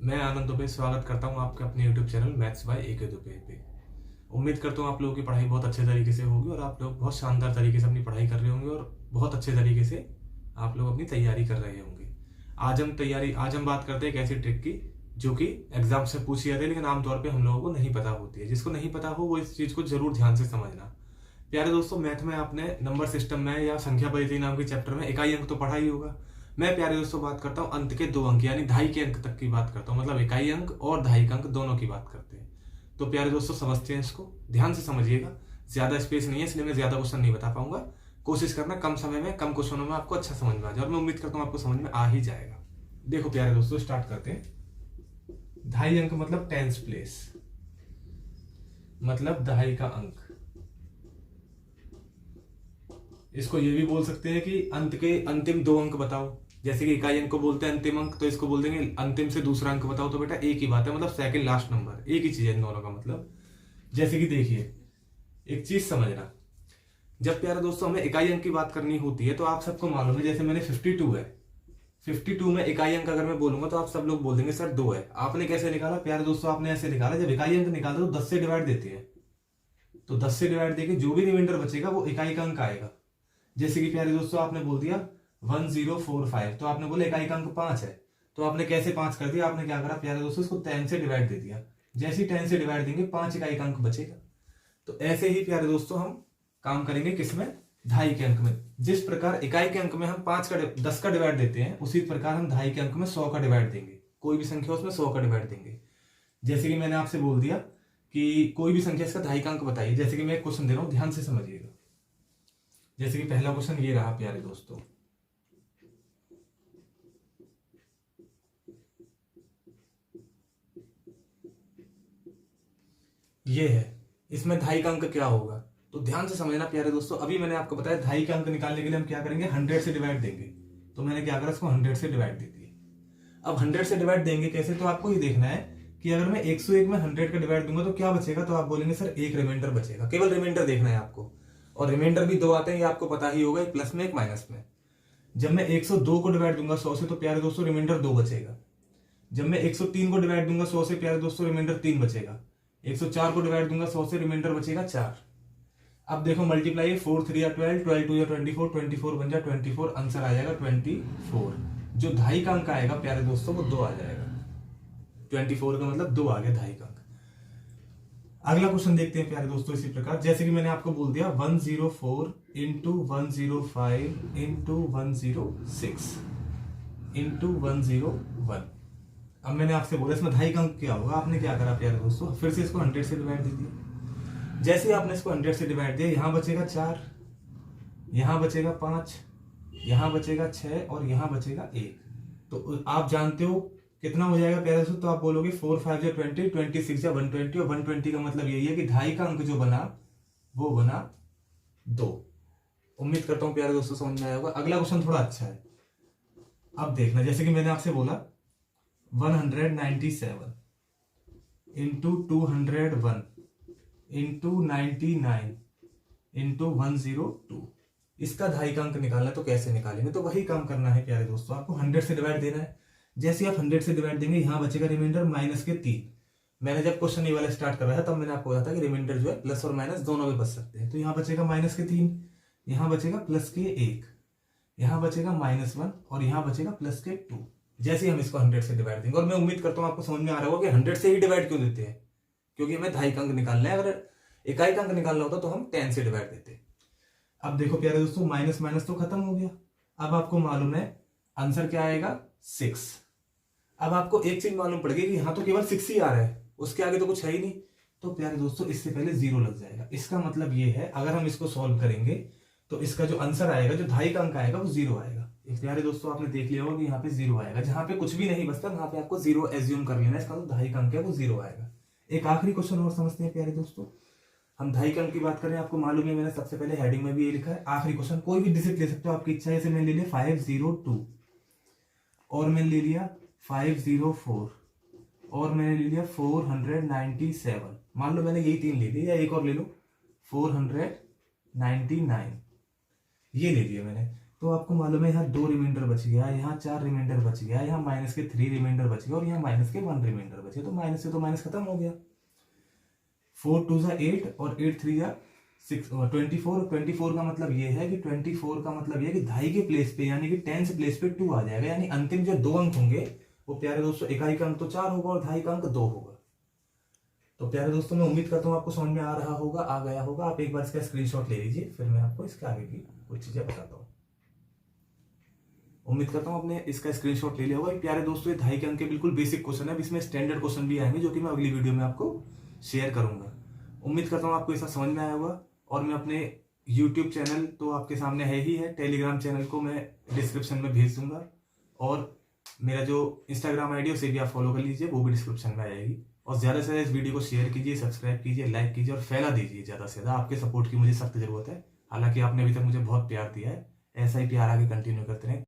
मैं आनंद दुबे स्वागत करता हूं आपके अपने YouTube channel maths by AK Dubey पे। उम्मीद करता हूं आप लोगों की पढ़ाई बहुत अच्छे तरीके से होगी और आप लोग बहुत शानदार तरीके से अपनी पढ़ाई कर रहे होंगे और बहुत अच्छे तरीके से आप लोग अपनी तैयारी कर रहे होंगे। आज हम बात करते हैं एक ऐसी ट्रिक की जो कि एग्जाम से पूछी जाती है लेकिन आमतौर पर हम लोगों को नहीं पता होती है। जिसको नहीं पता हो वो इस चीज़ को जरूर ध्यान से समझना। प्यारे दोस्तों, मैथ में आपने नंबर सिस्टम में या संख्या पद्धति नाम के चैप्टर में इकाई अंक तो पढ़ा ही होगा। मैं प्यारे दोस्तों बात करता हूँ अंत के 2 अंक यानी ढाई के अंक तक की बात करता हूँ, मतलब इकाई अंक और ढाई का अंक दोनों की बात करते हैं। तो प्यारे दोस्तों समझते हैं, इसको ध्यान से समझिएगा। ज्यादा स्पेस नहीं है इसलिए मैं ज्यादा क्वेश्चन नहीं बता पाऊंगा। कोशिश करना कम समय में कम क्वेश्चनों में आपको अच्छा समझ में आ जाए और मैं उम्मीद करता हूँ आपको समझ में आ ही जाएगा। देखो प्यारे दोस्तों, स्टार्ट करते हैं। ढाई अंक मतलब टेंस प्लेस, मतलब ढाई का अंक। इसको ये भी बोल सकते हैं कि अंत के अंतिम 2 अंक बताओ। जैसे कि इकाई अंक को बोलते हैं अंतिम अंक, तो इसको बोल देंगे अंतिम से दूसरा अंक बताओ। तो बेटा एक ही बात है, मतलब सेकंड लास्ट नंबर, एक ही चीज है इन दोनों का मतलब। जैसे कि देखिए, एक चीज समझना, जब प्यारे दोस्तों हमें इकाई अंक की बात करनी होती है तो आप सबको मालूम है, जैसे मैंने 52 है, 52 में इकाई अंक अगर मैं बोलूंगा तो आप सब लोग बोल देंगे सर 2 है। आपने कैसे निकाला प्यारे दोस्तों? आपने ऐसे निकाला, जब इकाई अंक निकालते तो 10 से डिवाइड देते हैं, तो 10 से डिवाइड देके जो भी रिमाइंडर बचेगा वो इकाई का अंक आएगा। जैसे कि प्यारे दोस्तों आपने बोल दिया 1045, तो आपने बोला इकाई का अंक 5 है, तो आपने कैसे 5 कर दिया? आपने क्या करा प्यारे दोस्तों, इसको 10 से डिवाइड दे दिया। जैसे ही 10 से डिवाइड देंगे 5 इकाई का अंक बचेगा। तो ऐसे ही प्यारे दोस्तों हम काम करेंगे किसमें? ढाई के अंक में। जिस प्रकार इकाई के अंक में हम 10 का डिवाइड देते हैं, उसी प्रकार हम ढाई के अंक में 100 का डिवाइड देंगे। कोई भी संख्या उसमें 100 का डिवाइड देंगे। जैसे कि मैंने आपसे बोल दिया कि कोई भी संख्या इसका ढाई का अंक बताइए। जैसे कि मैं एक क्वेश्चन दे रहा हूं, ध्यान से समझिएगा। जैसे कि पहला क्वेश्चन ये रहा प्यारे दोस्तों, ये है, इसमें ढाई का अंक क्या होगा? तो ध्यान से समझना प्यारे दोस्तों। अभी मैंने आपको बताया ढाई का अंक निकालने के लिए हम क्या करेंगे? 100 से डिवाइड देंगे। तो मैंने क्या करा, इसको 100 से डिवाइड दे दिया। अब 100 से डिवाइड देंगे कैसे? तो आपको ये देखना है कि अगर मैं 101 में 100 का डिवाइड दूंगा तो क्या बचेगा? तो आप बोलेंगे सर एक रिमाइंडर बचेगा। केवल रिमाइंडर देखना है आपको, और रिमाइंडर भी 2 आते हैं, ये आपको पता ही होगा, एक प्लस में एक माइनस में। जब मैं 102 को डिवाइड दूंगा 100 से तो प्यारे दोस्तों रिमाइंडर 2 बचेगा। जब मैं 103 को डिवाइड दूंगा 100 से प्यारे दोस्तों रिमाइंडर 3 बचेगा। 104 को डिवाइड दूंगा 100 से, रिमाइंडर बचेगा 4। अब देखो मल्टीप्लाई, 4 3 या 12, 12 2 या 24, 24 बन जाए 24, आंसर आ जाएगा 24। जो ढाई का अंक आएगा प्यारे दोस्तों वो 2 आ जाएगा। 24 का मतलब 2 आ गया ढाई का अंक। अगला क्वेश्चन देखते हैं प्यारे दोस्तों इसी प्रकार। जैसे कि मैंने आपको बोल दिया 104 इंटू 105 इंटू 106 इंटू 101। अब मैंने आपसे बोला इसमें ढाई का अंक क्या होगा? आपने क्या करा प्यारे दोस्तों, फिर से इसको 100 से डिवाइड दे दिया। जैसे ही आपने इसको 100 से डिवाइड दिया, यहां बचेगा 4, यहां बचेगा 5, यहां बचेगा 6 और यहां बचेगा 1। तो आप जानते हो कितना हो जाएगा प्यारे दोस्तों? तो आप बोलोगे 4 5 या 20, 26 या 120, और 120 का मतलब यही है कि ढाई का अंक जो बना वो बना 2। उम्मीद करता हूं प्यारे दोस्तों समझ में आया होगा। अगला क्वेश्चन थोड़ा अच्छा है, अब देखना। जैसे कि मैंने आपसे बोला 197 इंटू 201 इंटू 99 इंटू 102, इसका ढाई का अंक निकालना है। तो कैसे निकालेंगे? तो वही काम करना है प्यारे दोस्तों, आपको 100 से डिवाइड देना है। जैसे आप 100 से डिवाइड देंगे यहां बचेगा रिमाइंडर माइनस के 3। मैंने जब क्वेश्चन ये वाला स्टार्ट कर रहा था तब मैंने आपको बताया था कि रिमाइंडर जो है प्लस और माइनस दोनों में बच सकते हैं। तो यहां बचेगा माइनस के 3, यहां बचेगा प्लस के 1, यहां बचेगा -1 और यहां बचेगा प्लस के 2। जैसे हम इसको 100 से डिवाइड देंगे, और मैं उम्मीद करता हूं आपको समझ में आ रहा होगा कि 100 से ही डिवाइड क्यों देते हैं, क्योंकि हमें ढाई का अंक निकालना है। अगर इकाई का अंक निकालना होता तो हम 10 से डिवाइड देते। अब देखो प्यारे दोस्तों, माइनस माइनस तो खत्म हो गया। अब आपको मालूम है आंसर क्या आएगा? 6। अब आपको एक चीज मालूम पड़ेगी कि यहां तो केवल 6 ही आ रहा है, उसके आगे तो कुछ है ही नहीं। तो प्यारे दोस्तों इससे पहले 0 लग जाएगा। इसका मतलब ये है अगर हम इसको सॉल्व करेंगे तो इसका जो आंसर आएगा, जो ढाई का अंक आएगा वो 0 आएगा। एक प्यारे दोस्तों आपने देख लिया होगा कि यहाँ पे 0 आएगा। जहां पे कुछ भी नहीं बचता वहां पे आपको 0 एज्यूम कर लेना है। इसका जो ढाई का अंक है वो 0 आएगा। एक आखिरी क्वेश्चन और समझते हैं प्यारे दोस्तों। हम ढाई के अंक की बात करें, आपको मालूम है मैंने सबसे पहले हेडिंग में भी ये लिखा है। आखिरी क्वेश्चन कोई भी डिजिट ले सकते हो, आपकी इच्छा है। जैसे मैंने ले लिया 502 और मैंने ले लिया 504 और मैंने ले लिया 497। मान लो मैंने यही 3 ले लिया, या एक और ले लो 499, ये ले लिया मैंने। तो आपको मालूम है यहाँ 2 रिमाइंडर बच गया, यहाँ 4 रिमाइंडर बच गया, यहाँ माइनस के 3 रिमाइंडर बच गया और यहाँ माइनस के 1 रिमाइंडर बचे। तो माइनस से तो माइनस खत्म हो गया। 4 2 जा 8 और 8 3 जा 6 और 24। 24 का मतलब ये है कि 24 का मतलब ये है कि धाई के प्लेस पे यानी कि टेंस प्लेस पे 2 आ जाएगा, यानी अंतिम जो 2 अंक होंगे वो प्यारे दोस्तों इकाई का अंक तो 4 होगा और धाई का अंक 2 होगा। तो प्यारे दोस्तों मैं उम्मीद करता हूँ आपको समझ में आ रहा होगा, आ गया होगा। आप एक बार इसका स्क्रीनशॉट ले लीजिए, फिर मैं आपको इसके आगे की कुछ चीजें बताता हूँ। उम्मीद करता हूँ आपने इसका स्क्रीनशॉट ले लिया होगा। प्यारे दोस्तों ये धाई के अंक के बिल्कुल बेसिक क्वेश्चन है, इसमें स्टैंडर्ड क्वेश्चन भी आएंगे जो कि मैं अगली वीडियो में आपको शेयर करूंगा। उम्मीद करता हूँ आपको ऐसा समझ में आया होगा। और मैं अपने यूट्यूब चैनल तो आपके सामने है ही है, टेलीग्राम चैनल को मैं डिस्क्रिप्शन में भेज दूंगा और मेरा जो इंस्टाग्राम आईडी है उसे भी आप फॉलो कर लीजिए, वो भी डिस्क्रिप्शन में आ जाएगी। और ज़्यादा से ज़्यादा इस वीडियो को शेयर कीजिए, सब्सक्राइब कीजिए, लाइक कीजिए और फैला दीजिए ज़्यादा से ज़्यादा। आपके सपोर्ट की मुझे सख्त जरूरत है, हालांकि आपने अभी तक मुझे बहुत प्यार दिया है, ऐसा ही प्यार आगे कंटिन्यू करते रहें।